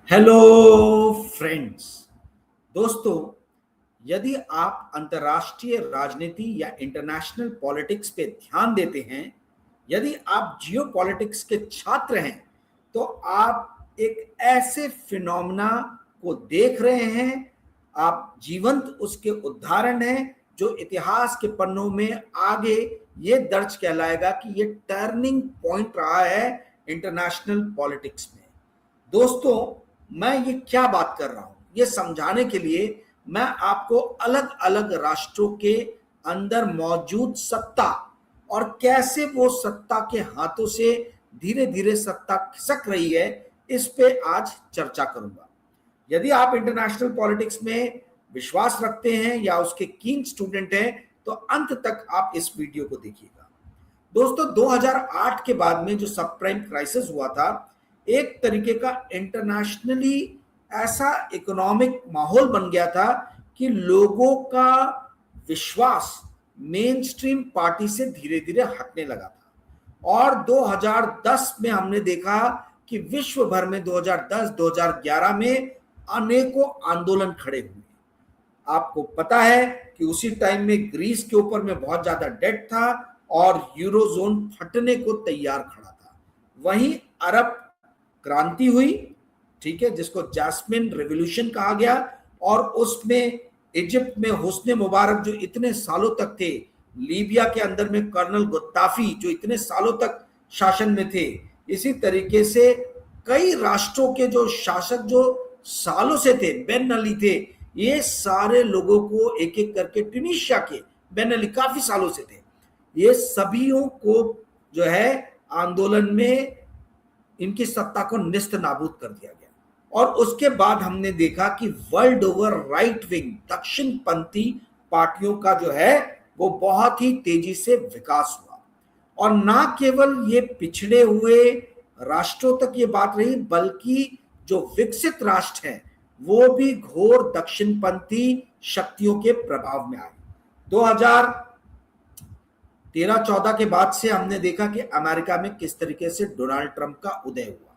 Hello friends. दोस्तों, यदि आप अंतर्राष्ट्रीय राजनीति या इंटरनेशनल पॉलिटिक्स पे ध्यान देते हैं, यदि आप जियो पॉलिटिक्स के छात्र हैं, तो आप एक ऐसे फिनोमिना को देख रहे हैं। आप जीवंत उसके उदाहरण हैं जो इतिहास के पन्नों में आगे ये दर्ज कहलाएगा कि ये टर्निंग पॉइंट रहा है इंटरनेशनल पॉलिटिक्स में। दोस्तों, मैं ये क्या बात कर रहा हूं, ये समझाने के लिए मैं आपको अलग अलग राष्ट्रों के अंदर मौजूद सत्ता और कैसे वो सत्ता के हाथों से धीरे धीरे सत्ता खिसक रही है, इस पे आज चर्चा करूंगा। यदि आप इंटरनेशनल पॉलिटिक्स में विश्वास रखते हैं या उसके कीन स्टूडेंट हैं, तो अंत तक आप इस वीडियो को देखिएगा। दोस्तों, 2008 के बाद में जो सब प्राइम क्राइसिस हुआ था, एक तरीके का इंटरनेशनली ऐसा इकोनॉमिक माहौल बन गया था कि लोगों का विश्वास मेन स्ट्रीम पार्टी से धीरे धीरे हटने लगा था। और 2010 में हमने देखा कि विश्व भर में 2010-2011 में अनेकों आंदोलन खड़े हुए। आपको पता है कि उसी टाइम में ग्रीस के ऊपर में बहुत ज्यादा डेट था और यूरोजोन फटने को तैयार खड़ा था। वहीं अरब क्रांति हुई, ठीक है, जिसको जैस्मिन रेवोल्यूशन कहा गया, और उसमें इजिप्ट में हुस्ने मुबारक जो इतने सालों तक थे, लीबिया के अंदर में कर्नल गद्दाफी जो इतने सालों तक शासन में थे, इसी तरीके से कई राष्ट्रों के जो शासक जो सालों से थे, बेन अली थे, ये सारे लोगों को एक एक करके, ट्यूनीशिया के बेन अली काफी सालों से थे, ये सभीयों को जो है आंदोलन में इनकी सत्ता को निस्त नाबूद कर दिया गया। और उसके बाद हमने देखा कि वर्ल्ड ओवर राइट विंग दक्षिणपंथी पार्टियों का जो है वो बहुत ही तेजी से विकास हुआ। और ना केवल ये पिछड़े हुए राष्ट्रों तक ये बात रही, बल्कि जो विकसित राष्ट्र हैं वो भी घोर दक्षिणपंथी शक्तियों के प्रभाव में आए। 2013-14 के बाद से हमने देखा कि अमेरिका में किस तरीके से डोनाल्ड ट्रंप का उदय हुआ।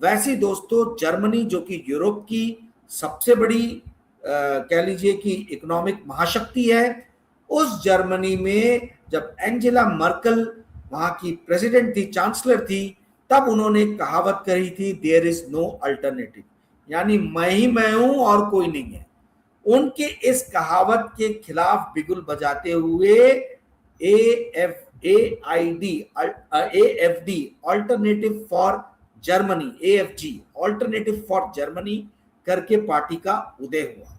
वैसे दोस्तों, जर्मनी जो कि यूरोप की सबसे बड़ी कह लीजिए कि इकोनॉमिक महाशक्ति है, उस जर्मनी में जब एंजेला मर्कल वहां की प्रेसिडेंट थी, चांसलर थी, तब उन्होंने कहावत कही थी, देयर इज नो अल्टरनेटिव, यानी मैं ही मैं हूं और कोई नहीं है। उनके इस कहावत के खिलाफ बिगुल बजाते हुए AFD alternative for Germany, AFG alternative for Germany करके पार्टी का उदय हुआ।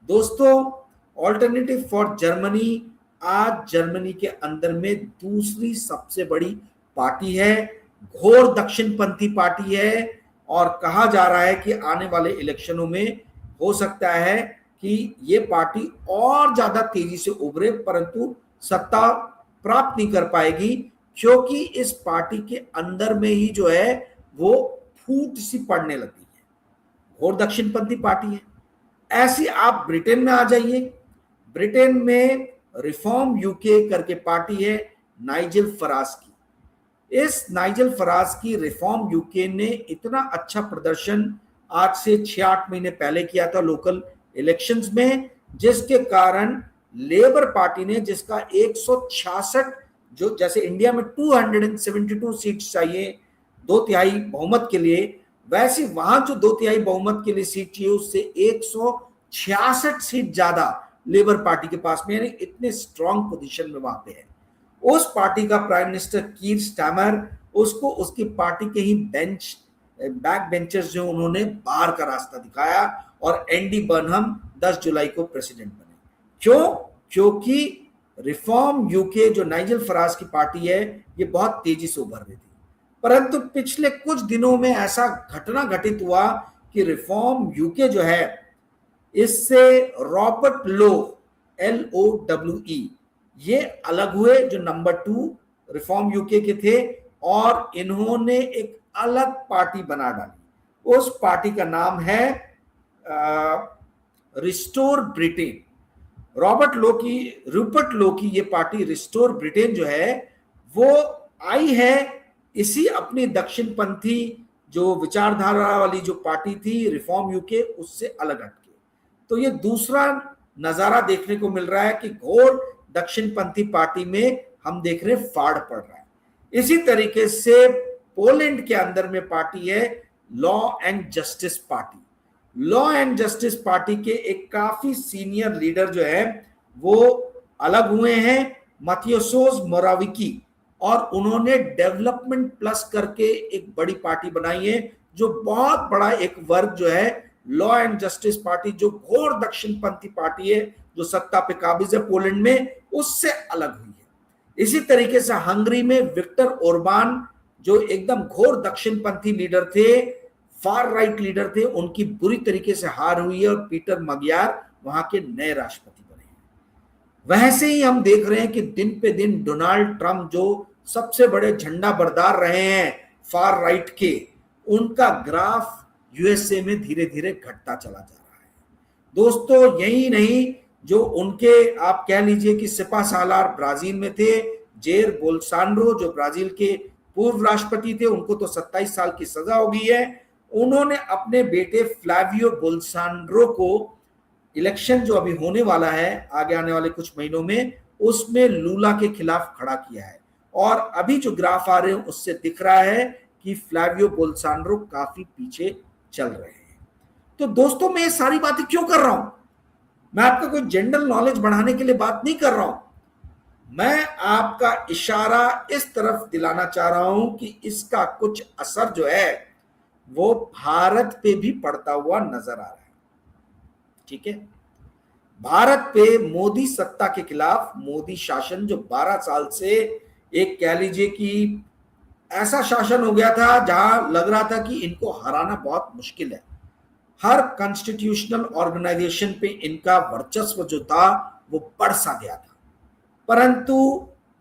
दोस्तों, अल्टरनेटिव फॉर जर्मनी आज जर्मनी के अंदर में दूसरी सबसे बड़ी पार्टी है, घोर दक्षिणपंथी पार्टी है, और कहा जा रहा है कि आने वाले इलेक्शनों में हो सकता है कि ये पार्टी और ज्यादा तेजी से उभरे, परंतु सत्ता प्राप्त नहीं कर पाएगी, क्योंकि इस पार्टी के अंदर में ही जो है वो फूट सी पड़ने लगी है। घोर दक्षिणपंथी पार्टी है। ऐसी आप ब्रिटेन में आ जाइए। ब्रिटेन में रिफॉर्म यूके करके पार्टी है नाइजेल फराज की। इस नाइजेल फराज की रिफॉर्म यूके ने इतना अच्छा प्रदर्शन आज से 6-8 महीने पहले किया था लोकल इलेक्शंस में, जिसके कारण लेबर पार्टी ने, जिसका 166, जो जैसे इंडिया में 272 सीट्स चाहिए 2/3 बहुमत के लिए, वैसे वहां जो 2/3 बहुमत के लिए सीट चाहिए उससे 166 सीट ज्यादा लेबर पार्टी के पास में, यानी इतने स्ट्रॉन्ग पोजीशन में वहां पे है। उस पार्टी का प्राइम मिनिस्टर कीर स्टार्मर, उसको उसकी पार्टी के ही बैक बेंचर्स जो उन्होंने बाहर का रास्ता दिखाया, और एंडी बर्नहम 10 जुलाई को प्रेसिडेंट बने। क्यों? क्योंकि रिफॉर्म यूके जो नाइजेल फराज की पार्टी है, ये बहुत तेजी से उभर रही थी। परंतु पिछले कुछ दिनों में ऐसा घटना घटित हुआ कि रिफॉर्म यूके जो है, इससे रॉबर्ट लो, LOWE, ये अलग हुए, जो नंबर 2 रिफॉर्म यूके के थे, और इन्होंने एक अलग पार्टी बना डाली। उस पार्टी का नाम है रिस्टोर ब्रिटेन। रूपर्ट लो की ये पार्टी रिस्टोर ब्रिटेन जो है वो आई है इसी अपनी दक्षिणपंथी जो विचारधारा वाली जो पार्टी थी रिफॉर्म यूके, उससे अलग हटके। तो ये दूसरा नजारा देखने को मिल रहा है कि घोर दक्षिणपंथी पार्टी में हम देख रहे हैं फाड़ पड़ रहा है। इसी तरीके से पोलैंड के अंदर में पार्टी है law and justice party. Law and justice party के एक काफी सीनियर लीडर जो है वो अलग हुए हैं, माथियोस मोराविकी, और उन्होंने डेवलपमेंट प्लस करके एक बड़ी पार्टी बनाई है, जो बहुत बड़ा एक वर्ग जो है लॉ एंड जस्टिस पार्टी, जो घोर दक्षिणपंथी पार्टी है, जो सत्ता पे काबिज है पोलैंड में, उससे अलग हुई है। इसी तरीके से हंगरी में विक्टर ओरबान, जो एकदम घोर दक्षिणपंथी लीडर थे, फार राइट लीडर थे, उनकी बुरी तरीके से हार हुई है और पीटर मगियार वहां के नए राष्ट्रपति बने हैं। वैसे ही हम देख रहे हैं कि दिन पे दिन डोनाल्ड ट्रंप, जो सबसे बड़े झंडा बरदार रहे हैं फार राइट के, उनका ग्राफ यूएसए में धीरे धीरे घटता चला जा रहा है। दोस्तों यही नहीं, जो उनके आप कह लीजिए कि सिपा सालार ब्राजील में थे, जेर बोल्सोनारो जो ब्राजील के पूर्व राष्ट्रपति थे, उनको तो 27 साल की सजा हो गई है। उन्होंने अपने बेटे फ्लैवियो बोल्सोनारो को इलेक्शन जो अभी होने वाला है आगे आने वाले कुछ महीनों में, उसमें लूला के खिलाफ खड़ा किया है। और अभी जो ग्राफ आ रहे हैं उससे दिख रहा है कि फ्लैवियो बोल्सोनारो काफी पीछे चल रहे हैं। तो दोस्तों मैं ये सारी बातें क्यों कर रहा हूं? मैं आपका कोई जनरल नॉलेज बढ़ाने के लिए बात नहीं कर रहा हूं। मैं आपका इशारा इस तरफ दिलाना चाह रहा हूं कि इसका कुछ असर जो है वो भारत पे भी पड़ता हुआ नजर आ रहा है। ठीक है, भारत पे मोदी सत्ता के खिलाफ मोदी शासन जो 12 साल से एक कह लीजिए कि ऐसा शासन हो गया था जहां लग रहा था कि इनको हराना बहुत मुश्किल है। हर कॉन्स्टिट्यूशनल ऑर्गेनाइजेशन पे इनका वर्चस्व जो था वो बढ़ सा गया था, परंतु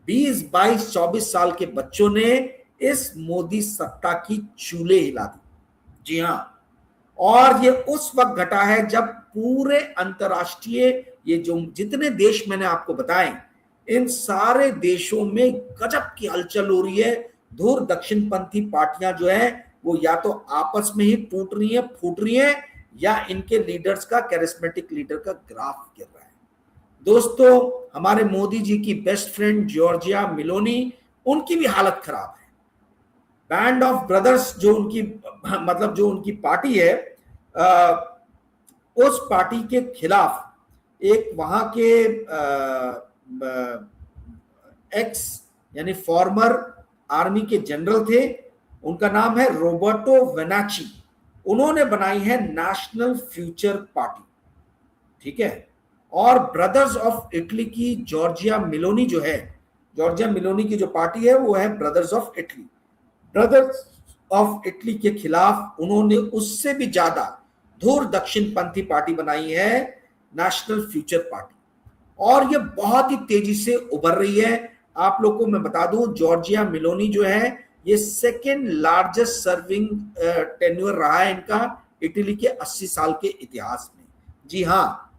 20, 22, 24 साल के बच्चों ने इस मोदी सत्ता की चूल्हे हिला दी। जी हां, और ये उस वक्त घटा है जब पूरे अंतरराष्ट्रीय ये जो जितने देश मैंने आपको बताए, इन सारे देशों में गजब की हलचल हो रही है। धुर दक्षिणपंथी पार्टियां जो है वो या तो आपस में ही फूट रही है या इनके लीडर्स का, कैरिस्मेटिक लीडर का ग्राफ गिर रहा है। दोस्तों हमारे मोदी जी की बेस्ट फ्रेंड जॉर्जिया मेलोनी, उनकी भी हालत खराब है। बैंड ऑफ ब्रदर्स जो उनकी मतलब जो उनकी पार्टी है, उस पार्टी के खिलाफ एक वहां के एक्स यानी फॉर्मर आर्मी के जनरल थे, उनका नाम है रोबर्टो वेनाची। उन्होंने बनाई है नेशनल फ्यूचर पार्टी। ठीक है, और ब्रदर्स ऑफ इटली की जॉर्जिया मेलोनी जो है, जॉर्जिया मेलोनी की जो पार्टी है वो है brothers of Italy. Brothers of Italy के खिलाफ उन्होंने उससे भी ज्यादा धुर दक्षिणपंथी पार्टी बनाई है, नेशनल फ्यूचर पार्टी, और ये बहुत ही तेजी से उभर रही है। आप लोगों को मैं बता दूं, जॉर्जिया मेलोनी जो है ये सेकेंड लार्जेस्ट सर्विंग टेन्योर रहा है इनका इटली के 80 साल के इतिहास में। जी हाँ,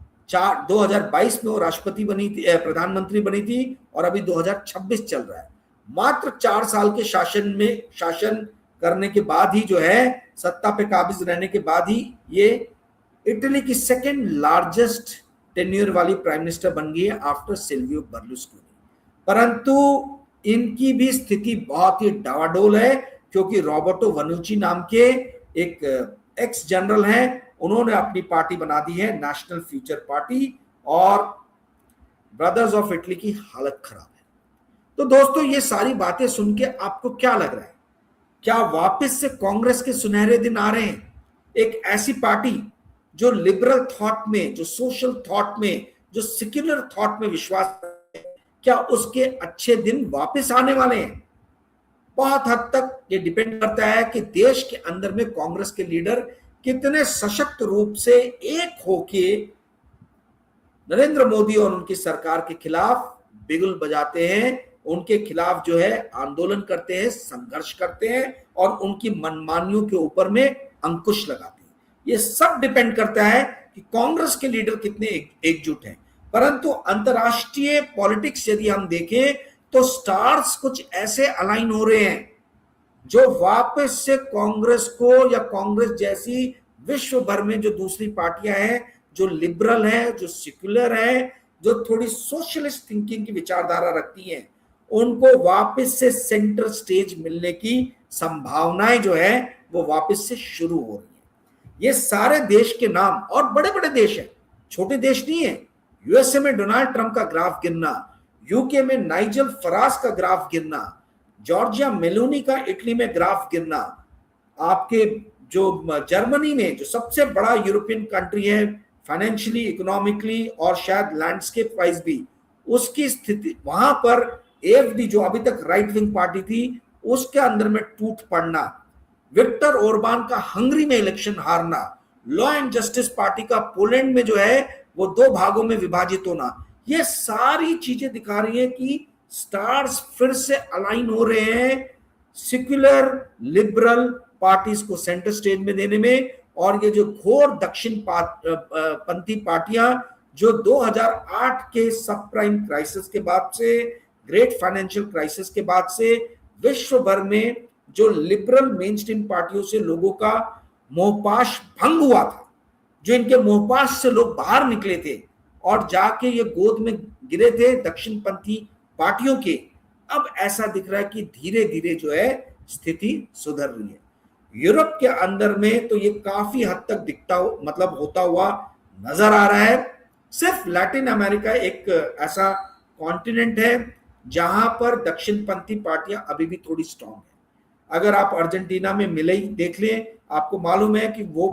2022 में वो राष्ट्रपति बनी थी, प्रधानमंत्री बनी थी, और अभी 2026 चल रहा है। मात्र 4 साल के शासन करने के बाद ही जो है, सत्ता पे काबिज रहने के बाद ही ये इटली की सेकेंड लार्जेस्ट टेन्योर वाली प्राइम मिनिस्टर बन गई है आफ्टर सिल्वियो बर्लुस्कोनी। परंतु इनकी भी स्थिति बहुत ही डावाडोल है, क्योंकि रॉबर्टो वनुची नाम के एक एक्स जनरल हैं, उन्होंने अपनी पार्टी बना दी है नेशनल फ्यूचर पार्टी, और ब्रदर्स ऑफ इटली की हालत खराब है। तो दोस्तों ये सारी बातें सुन के आपको क्या लग रहा है? क्या वापस से कांग्रेस के सुनहरे दिन आ रहे हैं? एक ऐसी पार्टी जो लिबरल थॉट में, जो सोशल थॉट में, जो सेक्युलर थॉट में विश्वास है, क्या उसके अच्छे दिन वापस आने वाले हैं? बहुत हद तक ये डिपेंड करता है कि देश के अंदर में कांग्रेस के लीडर कितने सशक्त रूप से एक होके नरेंद्र मोदी और उनकी सरकार के खिलाफ बिगुल बजाते हैं, उनके खिलाफ जो है आंदोलन करते हैं, संघर्ष करते हैं, और उनकी मनमानियों के ऊपर में अंकुश लगाते हैं। ये सब डिपेंड करता है कि कांग्रेस के लीडर कितने एकजुट हैं। परंतु अंतरराष्ट्रीय पॉलिटिक्स यदि हम देखें तो स्टार्स कुछ ऐसे अलाइन हो रहे हैं। जो वापस से कांग्रेस को या कांग्रेस जैसी विश्व भर में जो दूसरी पार्टियां हैं, जो लिबरल हैं, जो सेक्युलर हैं, जो थोड़ी सोशलिस्ट थिंकिंग की विचारधारा रखती हैं, उनको वापस से सेंटर स्टेज मिलने की संभावनाएं जो है वो वापस से शुरू हो रही है। ये सारे देश के नाम, और बड़े बड़े देश हैं, छोटे देश नहीं है। यूएसए में डोनाल्ड ट्रंप का ग्राफ गिरना, यूके में नाइजल फराज का ग्राफ गिरना, जॉर्जिया मेलोनी का इटली में ग्राफ गिरना, आपके जो जर्मनी में जो सबसे बड़ा यूरोपियन कंट्री है फाइनेंशियली, इकोनॉमिकली और शायद लैंडस्केप वाइज भी, उसकी स्थिति वहां पर एएफडी जो अभी तक राइट विंग पार्टी थी उसके अंदर में टूट पड़ना, विक्टर ओरबान का हंगरी में इलेक्शन हारना, लॉ एंड जस्टिस पार्टी का पोलैंड में जो है वो 2 भागों में विभाजित होना, ये सारी चीजें दिखा रही है कि स्टार्स फिर से अलाइन हो रहे हैं सेक्युलर लिबरल पार्टीज को सेंटर स्टेज में देने में। और ये जो घोर दक्षिण पंथी पार्टियां जो 2008 के सब प्राइम क्राइसिस के बाद से, ग्रेट फाइनेंशियल क्राइसिस के बाद से विश्व भर में जो लिबरल मेन स्ट्रीम पार्टियों से लोगों का मोहपाश भंग हुआ था, जो इनके मोहपाश से लोग बाहर निकले थे और जाके ये गोद में गिरे थे दक्षिण पंथी पार्टियों के, अब ऐसा दिख रहा है कि धीरे धीरे जो है स्थिति सुधर रही है। यूरोप के अंदर में तो ये काफी हद तक दिखता मतलब होता हुआ नजर आ रहा है। सिर्फ लैटिन अमेरिका एक ऐसा कॉन्टिनेंट है जहां पर दक्षिणपंथी पार्टियां अभी भी थोड़ी स्ट्रांग है। अगर आप अर्जेंटीना में मिले देख लें, आपको मालूम है कि वो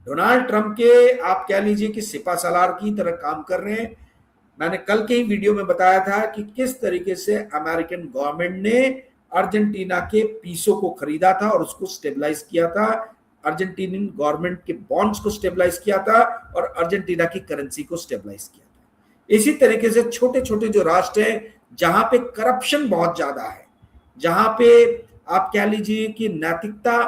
डोनाल्ड ट्रंप के आप कह लीजिए कि सिपा सलार की तरह काम कर रहे हैं। मैंने कल के ही वीडियो में बताया था कि किस तरीके से अमेरिकन गवर्नमेंट ने अर्जेंटीना के पीसो को खरीदा था और उसको स्टेबलाइज किया था, अर्जेंटीनियन गवर्नमेंट के बॉन्ड्स को स्टेबलाइज किया था और अर्जेंटीना की करेंसी को स्टेबलाइज किया था। इसी तरीके से छोटे छोटे जो राष्ट्र हैं जहां पे करप्शन बहुत ज्यादा है, जहां पे आप कह लीजिए कि नैतिकता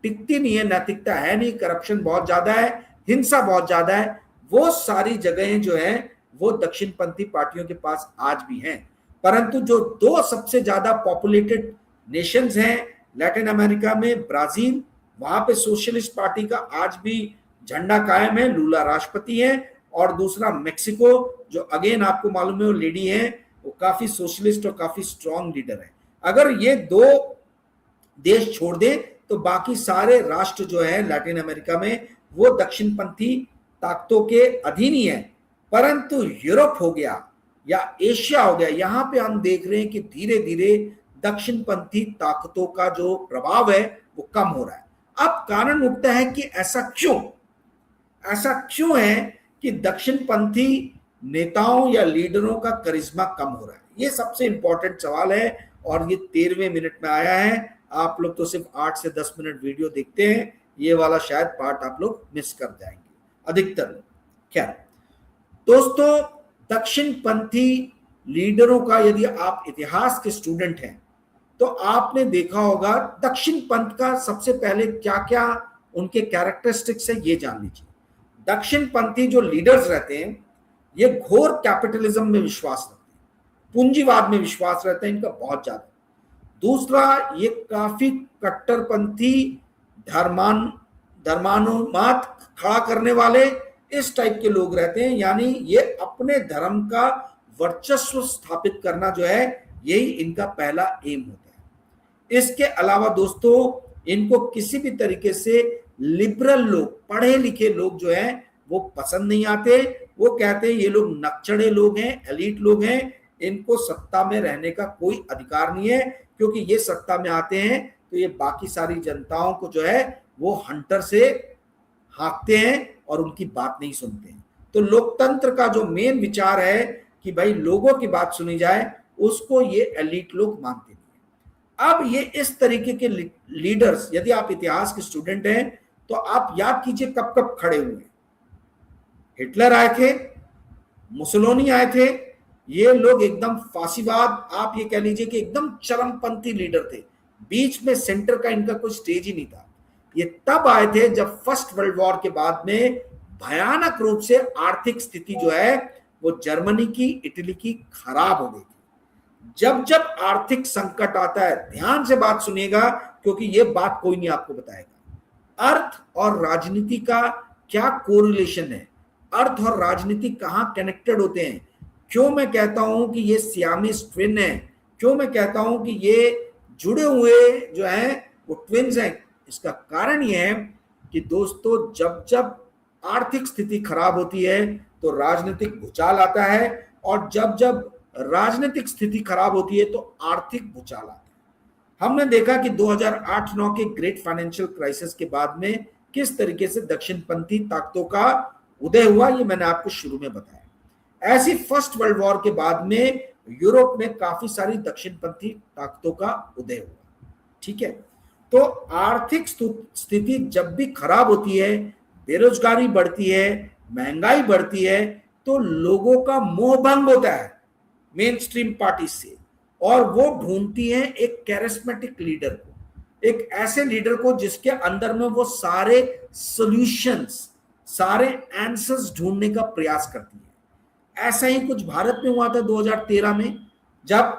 टिकती नहीं है, नैतिकता है नहीं, करप्शन बहुत ज्यादा है, हिंसा बहुत ज्यादा है, वो सारी जगहें जो है वो दक्षिणपंथी पार्टियों के पास आज भी हैं। परंतु जो 2 सबसे ज्यादा पॉपुलेटेड नेशंस हैं लैटिन अमेरिका में, ब्राजील, वहां पे सोशलिस्ट पार्टी का आज भी झंडा कायम है, लूला राष्ट्रपति है, और दूसरा मेक्सिको जो अगेन आपको मालूम है वो लेडी है, वो काफी सोशलिस्ट और काफी स्ट्रांग लीडर है। अगर ये 2 देश छोड़ दे तो बाकी सारे राष्ट्र जो है लैटिन अमेरिका में वो दक्षिणपंथी ताकतों के अधीन ही है। परंतु यूरोप हो गया या एशिया हो गया, यहां पे हम देख रहे हैं कि धीरे धीरे दक्षिणपंथी ताकतों का जो प्रभाव है वो कम हो रहा है। अब कारण उठता है कि ऐसा क्यों है कि दक्षिणपंथी नेताओं या लीडरों का करिश्मा कम हो रहा है? ये सबसे इंपॉर्टेंट सवाल है और ये 13वें मिनट में आया है। आप लोग तो सिर्फ 8 से 10 मिनट वीडियो देखते हैं, ये वाला शायद पार्ट आप लोग मिस कर जाएंगे अधिकतर लोग। क्या दोस्तों, दक्षिणपंथी लीडरों का यदि आप इतिहास के स्टूडेंट हैं तो आपने देखा होगा दक्षिण पंथ का सबसे पहले क्या क्या उनके कैरेक्टरिस्टिक्स है ये जान लीजिए। दक्षिणपंथी जो लीडर्स रहते हैं ये घोर कैपिटलिज्म में विश्वास रखते हैं, पूंजीवाद में विश्वास रहते हैं इनका बहुत ज्यादा। दूसरा, ये काफी कट्टरपंथी धर्मानुमात खड़ा करने वाले इस टाइप के लोग रहते हैं, यानी ये अपने धर्म का वर्चस्व स्थापित करना जो है यही इनका पहला एम होता है। इसके अलावा दोस्तों, इनको किसी भी तरीके से लिबरल लोग, पढ़े लिखे लोग जो हैं वो पसंद नहीं आते। वो कहते हैं ये लोग नक्चड़े लोग हैं, एलीट लोग हैं, इनको सत्ता में रहने का कोई अधिकार नहीं है, क्योंकि ये सत्ता में आते हैं तो ये बाकी सारी जनताओं को जो है वो हंटर से हाँकते हैं और उनकी बात नहीं सुनते हैं। तो लोकतंत्र का जो मेन विचार है कि भाई लोगों की बात सुनी जाए, उसको ये एलीट लोग मानते नहीं। अब ये इस तरीके के लीडर्स, यदि आप इतिहास के स्टूडेंट हैं तो आप याद कीजिए कब कब खड़े हुए। हिटलर आए थे, मुसोलिनी आए थे, ये लोग एकदम फासीवाद, आप ये कह लीजिए कि एकदम चरमपंथी लीडर थे, बीच में सेंटर का इनका कोई स्टेज ही नहीं था। ये तब आए थे जब फर्स्ट वर्ल्ड वॉर के बाद में भयानक रूप से आर्थिक स्थिति जो है वो जर्मनी की, इटली की खराब हो गई थी। जब जब आर्थिक संकट आता है, ध्यान से बात सुनिएगा क्योंकि ये बात कोई नहीं आपको बताएगा। अर्थ और राजनीति का क्या कोरिलेशन है, अर्थ और राजनीति कहां कनेक्टेड होते हैं, क्यों मैं कहता हूं कि ये सियामीज ट्विन है, क्यों मैं कहता हूं कि ये जुड़े हुए जो हैं वो ट्विन्स हैं। इसका कारण ये है कि दोस्तों जब जब आर्थिक स्थिति खराब होती है तो राजनीतिक भूचाल आता है, और जब जब राजनीतिक स्थिति खराब होती है तो आर्थिक भूचाल आता है। हमने देखा कि 2008-9 के ग्रेट फाइनेंशियल क्राइसिस के बाद में किस तरीके से दक्षिणपंथी ताकतों का उदय हुआ, ये मैंने आपको शुरू में बताया। ऐसी फर्स्ट वर्ल्ड वॉर के बाद में यूरोप में काफी सारी दक्षिणपंथी ताकतों का उदय हुआ। ठीक है, तो आर्थिक स्थिति जब भी खराब होती है, बेरोजगारी बढ़ती है, महंगाई बढ़ती है, तो लोगों का मोह भंग होता है मेन स्ट्रीम पार्टी से, और वो ढूंढती हैं एक कैरिस्मेटिक लीडर को, एक ऐसे लीडर को जिसके अंदर में वो सारे सॉल्यूशंस, सारे आंसर्स ढूंढने का प्रयास करती है। ऐसा ही कुछ भारत में हुआ था 2013 में, जब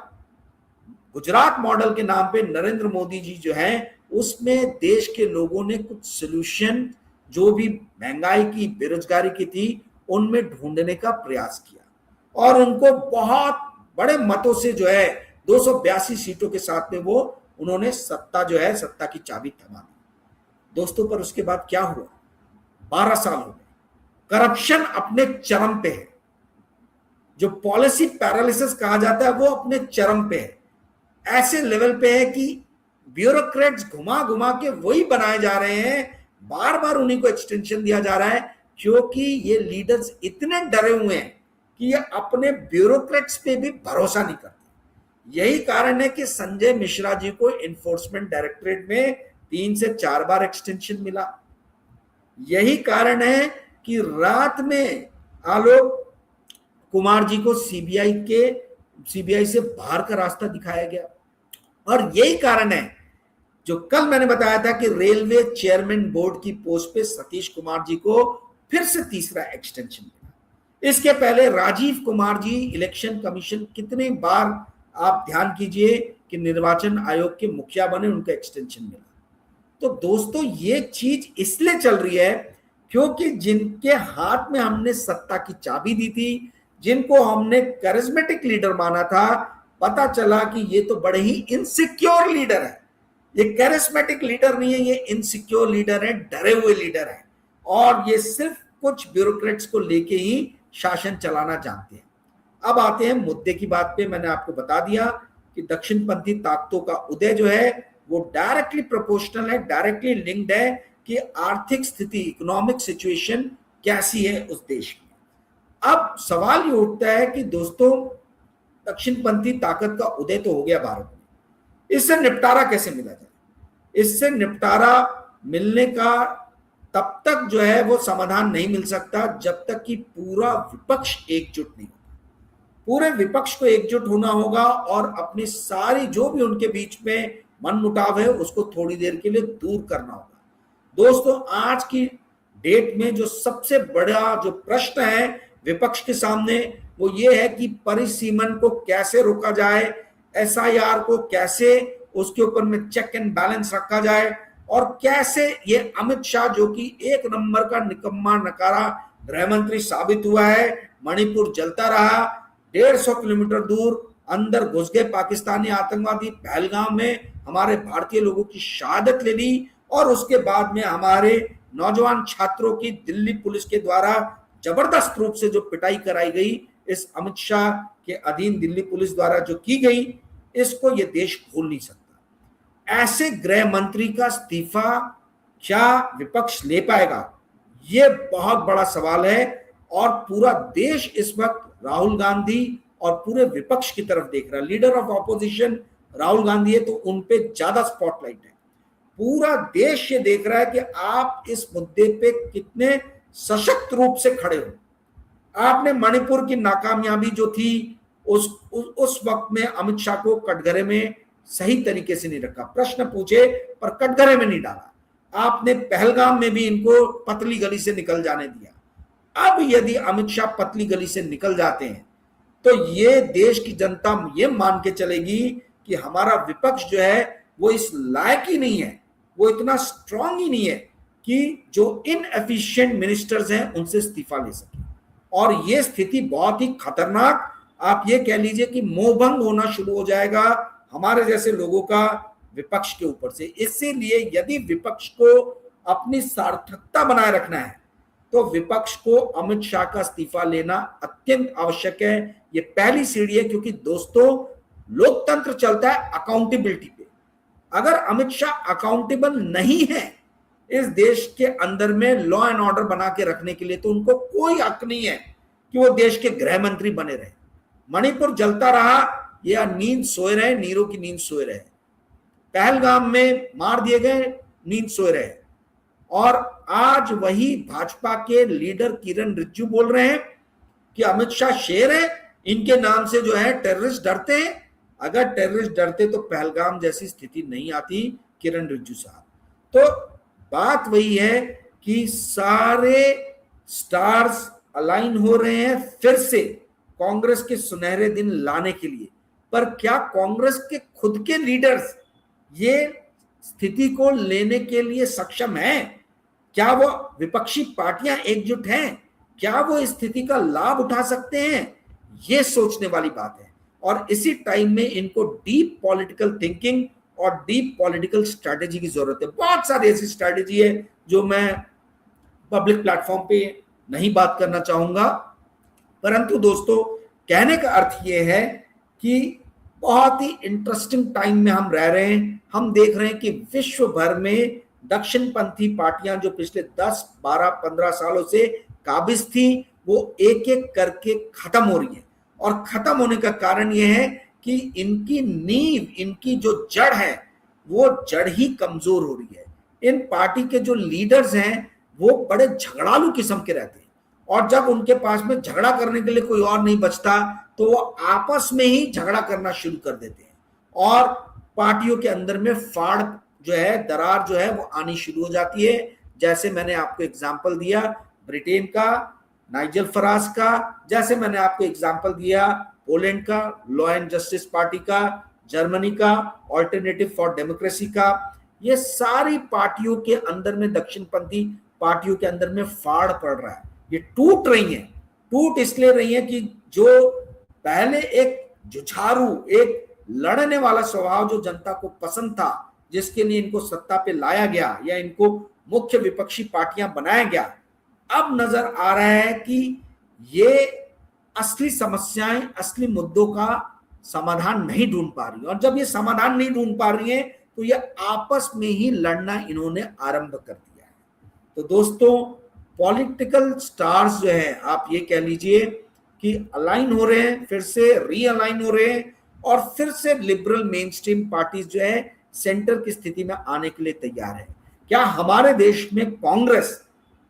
गुजरात मॉडल के नाम पे नरेंद्र मोदी जी जो है, उसमें देश के लोगों ने कुछ सॉल्यूशन जो भी महंगाई की, बेरोजगारी की थी, उनमें ढूंढने का प्रयास किया, और उनको बहुत बड़े मतों से जो है 282 सीटों के साथ में वो उन्होंने सत्ता जो है, सत्ता की चाबी थमा दी। दोस्तों पर उसके बाद क्या हुआ, 12 साल हो गए, करप्शन अपने चरम पे है, जो पॉलिसी पैरालिसिस कहा जाता है वो अपने चरम पे है, ऐसे लेवल पे है कि ब्यूरोक्रेट्स घुमा घुमा के वही बनाए जा रहे हैं, बार बार उन्हीं को एक्सटेंशन दिया जा रहा है, क्योंकि ये लीडर्स इतने डरे हुए हैं कि ये अपने ब्यूरोक्रेट्स पे भी भरोसा नहीं करते। यही कारण है कि संजय मिश्रा जी को एनफोर्समेंट डायरेक्टरेट में 3 से 4 बार एक्सटेंशन मिला। यही कारण है कि रात में आलोक कुमार जी को सीबीआई से बाहर का रास्ता दिखाया गया, और यही कारण है जो कल मैंने बताया था कि रेलवे चेयरमैन बोर्ड की पोस्ट पे सतीश कुमार जी को फिर से तीसरा एक्सटेंशन मिला। इसके पहले राजीव कुमार जी इलेक्शन कमीशन कितने बार आप ध्यान कीजिए कि निर्वाचन आयोग के मुखिया बने, उनका एक्सटेंशन मिला। तो दोस्तों ये चीज इसलिए चल रही है क्योंकि जिनके हाथ में हमने सत्ता की चाबी दी थी, जिनको हमने कैरिस्मेटिक लीडर माना था, पता चला कि ये तो बड़े ही इनसिक्योर लीडर है। ये कैरिस्मेटिक लीडर नहीं है, ये इनसिक्योर लीडर है, डरे हुए लीडर है, और ये सिर्फ कुछ ब्यूरोक्रेट्स को लेके ही शासन चलाना जानते हैं। अब आते हैं मुद्दे की बात पे। मैंने आपको बता दिया कि दक्षिणपंथी ताकतों का उदय जो है वो डायरेक्टली प्रोपोर्शनल है, डायरेक्टली लिंक्ड है कि आर्थिक स्थिति, इकोनॉमिक सिचुएशन कैसी है उस देश में। अब सवाल ये उठता है कि दोस्तों दक्षिणपंथी ताकत का उदय तो हो गया भारत में, इससे निपटारा कैसे मिला जाए? इससे निपटारा मिलने का तब तक जो है वो समाधान नहीं मिल सकता जब तक कि पूरा विपक्ष एकजुट नहीं होगा। पूरे विपक्ष को एकजुट होना होगा और अपनी सारी जो भी उनके बीच में मनमुटाव है उसको थोड़ी देर के लिए दूर करना होगा। दोस्तों आज की डेट में जो सबसे बड़ा जो प्रश्न है विपक्ष के सामने वो ये है कि परिसीमन को कैसे रोका जाए, एसआईआर को कैसे उसके ऊपर में चेक एंड बैलेंस रखा जाए, और कैसे ये अमित शाह जो कि एक नंबर का निकम्मा नकारा गृह मंत्री साबित हुआ है, मणिपुर जलता रहा, 150 किलोमीटर दूर अंदर घुस गए पाकिस्तानी आतंकवादी, पहलगाम में हमारे भारतीय लोगों की शहादत ले ली, और उसके बाद में हमारे नौजवान छात्रों की दिल्ली पुलिस के द्वारा जबरदस्त रूप से जो पिटाई कराई गई, इस अमित शाह के अधीन दिल्ली पुलिस द्वारा जो की गई, इसको ये देश भूल नहीं सकता। ऐसे गृह मंत्री का इस्तीफा क्या विपक्ष ले पाएगा, ये बहुत बड़ा सवाल है, और पूरा देश इस वक्त राहुल गांधी और पूरे विपक्ष की तरफ देख रहा है। Leader of opposition Rahul Gandhi है तो उन पे ज्यादा स्पॉटलाइट है। पूरा देश ये देख रहा है कि आप इस मुद्दे पे कितने सशक्त रूप से खड़े हो। आपने मणिपुर की नाकामयाबी जो थी उस वक्त में अमित शाह को कटघरे में सही तरीके से नहीं रखा, प्रश्न पूछे पर कटघरे में नहीं डाला। आपने पहलगाम में भी इनको पतली गली से निकल जाने दिया। अब यदि अमित शाह पतली गली से निकल जाते हैं तो ये देश की जनता ये मान के चलेगी कि हमारा विपक्ष जो है वो इस लायक ही नहीं है, वो इतना स्ट्रांग ही नहीं है कि जो इनएफिशिएंट मिनिस्टर्स हैं उनसे इस्तीफा ले सके। और ये स्थिति बहुत ही खतरनाक, आप ये कह लीजिए कि मोहभंग होना शुरू हो जाएगा हमारे जैसे लोगों का विपक्ष के ऊपर से। इसीलिए यदि विपक्ष को अपनी सार्थकता बनाए रखना है तो विपक्ष को अमित शाह का इस्तीफा लेना अत्यंत आवश्यक है। ये पहली सीढ़ी है, क्योंकि दोस्तों लोकतंत्र चलता है अकाउंटेबिलिटी पे। अगर अमित शाह अकाउंटेबल नहीं है इस देश के अंदर में लॉ एंड ऑर्डर बना के रखने के लिए, तो उनको कोई हक नहीं है कि वो देश के गृह मंत्री बने रहे। मणिपुर जलता रहा या नींद सोए रहे, नीरों की नींद सोए रहे, पहलगाम में मार दिए गए, नींद सोए रहे। और आज वही भाजपा के लीडर किरण रिजिजू बोल रहे हैं कि अमित शाह शेर है, इनके नाम से जो है टेररिस्ट डरते हैं। अगर टेररिस्ट डरते तो पहलगाम जैसी स्थिति नहीं आती किरण रिजिजू साहब। तो बात वही है कि सारे स्टार्स अलाइन हो रहे हैं फिर से कांग्रेस के सुनहरे दिन लाने के लिए। पर क्या कांग्रेस के खुद के लीडर्स ये स्थिति को लेने के लिए सक्षम हैं? क्या वो विपक्षी पार्टियां एकजुट हैं? क्या वो इस स्थिति का लाभ उठा सकते हैं? ये सोचने वाली बात है। और इसी टाइम में इनको डीप पॉलिटिकल थिंकिंग और डीप पॉलिटिकल स्ट्रैटेजी की जरूरत है। बहुत सारी ऐसी स्ट्रैटेजी है जो मैं पब्लिक प्लेटफॉर्म पे नहीं बात करना चाहूंगा, परंतु दोस्तों कहने का अर्थ ये है कि बहुत ही इंटरेस्टिंग टाइम में हम रह रहे हैं। हम देख रहे हैं कि विश्व भर में दक्षिणपंथी पार्टियां जो पिछले 10, 12, 15 सालों से काबिज थी, वो एक एक करके खत्म हो रही है। और खत्म होने का कारण यह है कि इनकी नींव, इनकी जो जड़ है, वो जड़ ही कमजोर हो रही है। इन पार्टी के जो लीडर्स हैं वो बड़े झगड़ालू किस्म के रहते हैं, और जब उनके पास में झगड़ा करने के लिए कोई और नहीं बचता तो वो आपस में ही झगड़ा करना शुरू कर देते हैं, और पार्टियों के अंदर में फाड़ जो है, दरार जो है वो आनी शुरू हो जाती है। जैसे मैंने आपको एग्जाम्पल दिया ब्रिटेन का, नाइजल फराज का, जैसे मैंने आपको एग्जाम्पल दिया पोलैंड का, लॉ एंड जस्टिस पार्टी का, जर्मनी का, ऑल्टरनेटिव फॉर डेमोक्रेसी का। ये सारी पार्टियों के अंदर में, दक्षिणपंथी पार्टियों के अंदर में फाड़ पड़ रहा है। ये टूट रही है। टूट इसलिए रही है कि जो पहले एक जुझारू, एक लड़ने वाला स्वभाव जो जनता को पसंद था, जिसके लिए इनको सत्ता पे लाया गया या इनको मुख्य विपक्षी पार्टियां बनाया गया, अब नजर आ रहा है कि ये असली समस्याएं, असली मुद्दों का समाधान नहीं ढूंढ पा रही। और जब ये समाधान नहीं ढूंढ पा रही है तो ये आपस में ही लड़ना इन्होंने आरंभ कर दिया है। तो दोस्तों पॉलिटिकल स्टार्स जो है, आप ये कह लीजिए कि अलाइन हो रहे हैं, फिर से रीअलाइन हो रहे हैं, और फिर से लिबरल मेन स्ट्रीम पार्टीज जो है सेंटर की स्थिति में आने के लिए तैयार है। क्या हमारे देश में कांग्रेस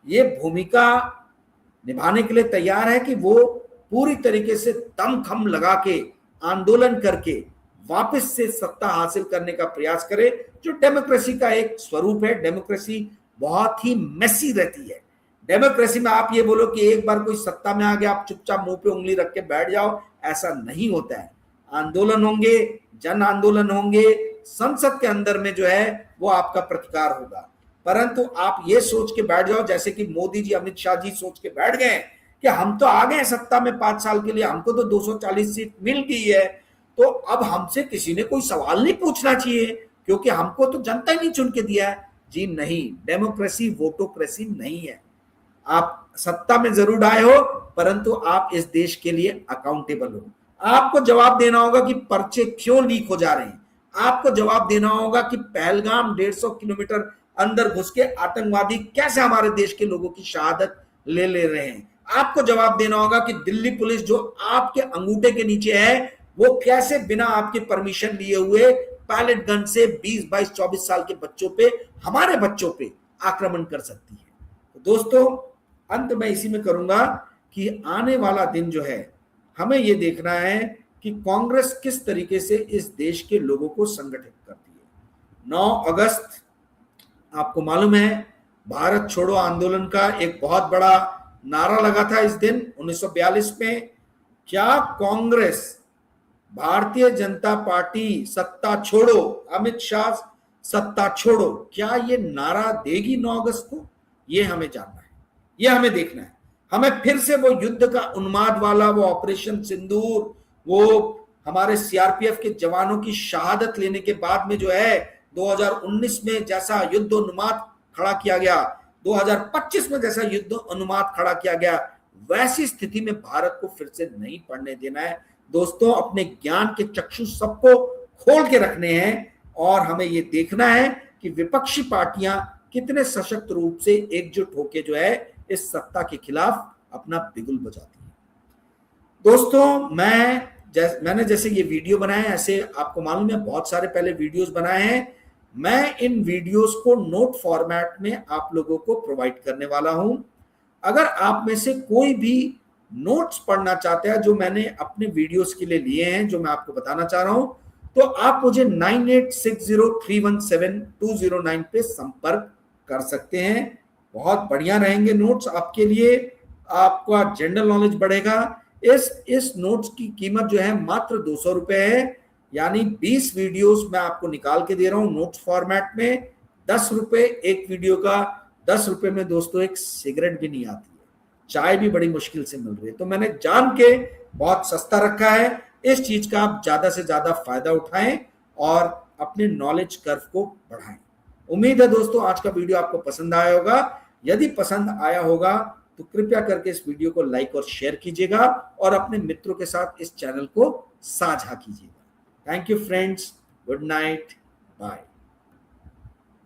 ये भूमिका निभाने के लिए तैयार है कि वो पूरी तरीके से दमखम लगा के आंदोलन करके वापस से सत्ता हासिल करने का प्रयास करे, जो डेमोक्रेसी का एक स्वरूप है? डेमोक्रेसी बहुत ही मेसी रहती है। डेमोक्रेसी में आप ये बोलो कि एक बार कोई सत्ता में आ गया, आप चुपचाप मुंह पे उंगली रख के बैठ जाओ, ऐसा नहीं होता है। आंदोलन होंगे, जन आंदोलन होंगे, संसद के अंदर में जो है वो आपका प्रतिकार होगा। परंतु आप ये सोच के बैठ जाओ, जैसे कि मोदी जी, अमित शाह जी सोच के बैठ गए कि हम तो आ गए सत्ता में 5 साल के लिए, हमको तो 240 सीट मिल गई है, तो अब हमसे किसी ने कोई सवाल नहीं पूछना चाहिए क्योंकि हमको तो जनता ही नहीं चुन के दिया है। जी नहीं, डेमोक्रेसी वोटोक्रेसी नहीं है। आप सत्ता में जरूर आए हो, परंतु आप इस देश के लिए अकाउंटेबल हो। आपको जवाब देना होगा कि पर्चे क्यों लीक हो जा रहे हैं। आपको जवाब देना होगा कि पहलगाम 150 किलोमीटर अंदर घुस के आतंकवादी कैसे हमारे देश के लोगों की शहादत ले रहे हैं। आपको जवाब देना होगा कि दिल्ली पुलिस जो आपके अंगूठे के नीचे है, वो कैसे बिना आपके परमिशन लिए हुए पैलेट गन से 20, 22, 24 साल के बच्चों पे, हमारे बच्चों पे आक्रमण कर सकती है। तो दोस्तों अंत में इसी में करूंगा कि आने वाला दिन जो है, हमें यह देखना है कि कांग्रेस किस तरीके से इस देश के लोगों को संगठित करती है। 9 अगस्त आपको मालूम है भारत छोड़ो आंदोलन का एक बहुत बड़ा नारा लगा था इस दिन 1942 में। क्या कांग्रेस भारतीय जनता पार्टी सत्ता छोड़ो, अमित शाह सत्ता छोड़ो, क्या ये नारा देगी 9 अगस्त को? ये हमें जानना है, ये हमें देखना है। हमें फिर से वो युद्ध का उन्माद वाला वो ऑपरेशन सिंदूर, वो हमारे सीआरपीएफ के जवानों की शहादत लेने के बाद में जो है 2019 में जैसा युद्ध उन्माद खड़ा किया गया, 2025 में जैसा युद्ध अनुमाद खड़ा किया गया, वैसी स्थिति में भारत को फिर से नहीं पड़ने देना है। दोस्तों, अपने ज्ञान के चक्षु सबको खोल के रखने हैं और हमें ये देखना है कि विपक्षी पार्टियां कितने सशक्त रूप से एकजुट होकर जो है इस सत्ता के खिलाफ अपना बिगुल बजाती है। दोस्तों, मैंने जैसे ये वीडियो बनाए, ऐसे आपको मालूम है बहुत सारे पहले वीडियोस बनाए हैं। मैं इन वीडियोस को नोट फॉर्मेट में आप लोगों को प्रोवाइड करने वाला हूं। अगर आप में से कोई भी नोट्स पढ़ना चाहते हैं जो मैंने अपने वीडियोस के लिए लिए हैं, जो मैं आपको बताना चाह रहा हूं, तो आप मुझे 9860317209 पे संपर्क कर सकते हैं। बहुत बढ़िया रहेंगे नोट्स आपके लिए, आपका जनरल नॉलेज बढ़ेगा। इस नोट्स की कीमत जो है मात्र 200 रुपए है, यानी 20 वीडियोस मैं आपको निकाल के दे रहा हूं नोट्स फॉर्मेट में। 10 रुपए एक वीडियो का। 10 रुपए में दोस्तों एक सिगरेट भी नहीं आती है, चाय भी बड़ी मुश्किल से मिल रही है। तो मैंने जान के बहुत सस्ता रखा है। इस चीज का आप ज्यादा से ज्यादा फायदा उठाएं और अपने नॉलेज कर्व को बढ़ाएं। उम्मीद है दोस्तों आज का वीडियो आपको पसंद आया होगा। यदि पसंद आया होगा तो कृपया करके इस वीडियो को लाइक और शेयर कीजिएगा और अपने मित्रों के साथ इस चैनल को साझा कीजिएगा। Thank you friends, good night, bye.